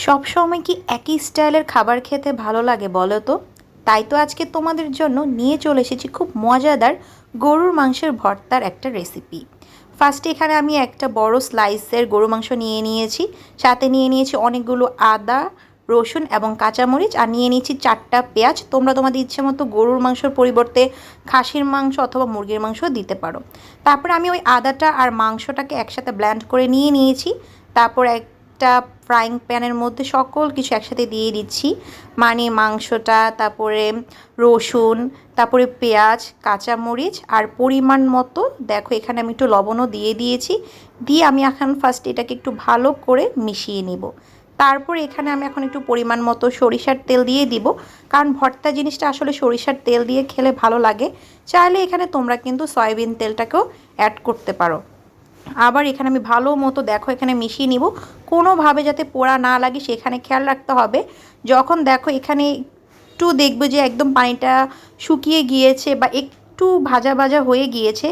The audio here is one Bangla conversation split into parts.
সব সময় কি একই স্টাইলের খাবার খেতে ভালো লাগে বলো তো? তাই তো আজকে তোমাদের জন্য নিয়ে চলে এসেছি খুব মজাদার গরুর মাংসের ভর্তার একটা রেসিপি। ফার্স্টে এখানে আমি একটা বড় স্লাইসের গরু মাংস নিয়ে নিয়েছি, সাথে নিয়ে নিয়েছি অনেকগুলো আদা, রসুন এবং কাঁচামরিচ, আর নিয়ে নিয়েছি 4টা পেঁয়াজ। তোমরা তোমাদের ইচ্ছে মতো গরুর মাংসর পরিবর্তে খাসির মাংস অথবা মুরগির মাংস দিতে পারো। তারপরে আমি ওই আদাটা আর মাংসটাকে একসাথে ব্লেন্ড করে নিয়ে নিয়েছি। তারপর একটা ফ্রাইং প্যানের মধ্যে সকল কিছু একসাথে দিয়ে দিচ্ছি, মানে মাংসটা, তারপরে রসুন, তারপরে পেঁয়াজ, কাঁচামরিচ, আর পরিমাণ মতো দেখো এখানে আমি একটু লবণও দিয়ে দিয়েছি। দিয়ে আমি এখন ফার্স্ট এটাকে একটু ভালো করে মিশিয়ে নিব। তারপর এখানে আমি এখন একটু পরিমাণ মতো সরিষার তেল দিয়ে দিব, কারণ ভর্তা জিনিসটা আসলে সরিষার তেল দিয়ে খেলে ভালো লাগে। চাইলে এখানে তোমরা কিন্তু সয়াবিন তেলটাকেও অ্যাড করতে পারো। আবার এখানে আমি ভালো মতো দেখো এখানে মিশিয়ে নিব, কোনোভাবে যাতে পোড়া না লাগে সেখানে খেয়াল রাখতে হবে। যখন দেখো এখানে একটু দেখবে যে একদম পানিটা শুকিয়ে গিয়েছে বা একটু ভাজা ভাজা হয়ে গিয়েছে,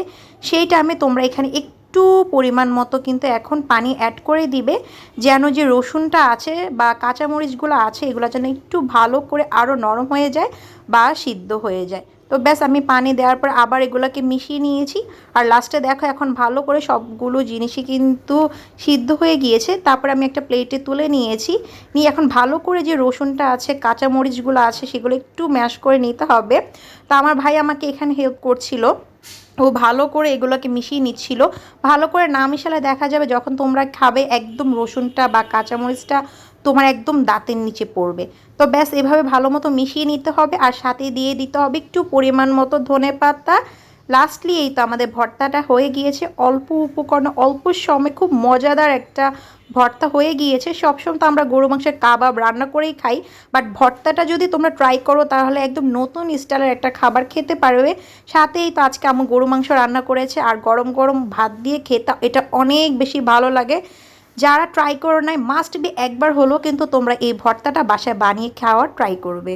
সেই টাইমে তোমরা এখানে একটু পরিমাণ মতো কিন্তু এখন পানি অ্যাড করে দিবে, যেন যে রসুনটা আছে বা কাঁচামরিচগুলো আছে এগুলো যেন একটু ভালো করে আরও নরম হয়ে যায় বা সিদ্ধ হয়ে যায়। তো ব্যাস আমি পানি দেওয়ার পর আবার এগুলোকে মিশিয়ে নিয়েছি। আর লাস্টে দেখো এখন ভালো করে সবগুলো জিনিসই কিন্তু সিদ্ধ হয়ে গিয়েছে। তারপর আমি একটা প্লেটে তুলে নিয়েছি, নিয়ে এখন ভালো করে যে রসুনটা আছে, কাঁচামরিচগুলো আছে, সেগুলো একটু ম্যাশ করে নিতে হবে। তো আমার ভাই আমাকে এখানে হেল্প করছিল, ও ভালো করে এগুলোকে মিশিয়ে নিচ্ছিল। ভালো করে না মিশালে দেখা যাবে যখন তোমরা খাবে একদম রসুনটা বা কাঁচামরিচটা তোমার একদম দাঁতের নিচে পড়বে। তো ব্যাস এভাবে ভালো মতো মিশিয়ে নিতে হবে, আর সাথে দিয়ে দিতে হবে একটু পরিমাণ মতো ধনেপাতা। লাস্টলি এই তো আমাদের ভর্তাটা হয়ে গিয়েছে। অল্প উপকরণে অল্প সময় খুব মজাদার একটা ভর্তা হয়ে গিয়েছে। সবসময় তো আমরা গরু মাংসের কাবাব রান্না করেই খাই, বাট ভর্তাটা যদি তোমরা ট্রাই করো তাহলে একদম নতুন স্টাইলের একটা খাবার খেতে পারবে। সাথেই তো আজকে আমার গরু মাংস রান্না করেছে, আর গরম গরম ভাত দিয়ে খেতে এটা অনেক বেশি ভালো লাগে। যারা ট্রাই করো নাই, মাস্ট বি একবার হলেও কিন্তু তোমরা এই ভর্তাটা বাসায় বানিয়ে খাওয়ার ট্রাই করবে।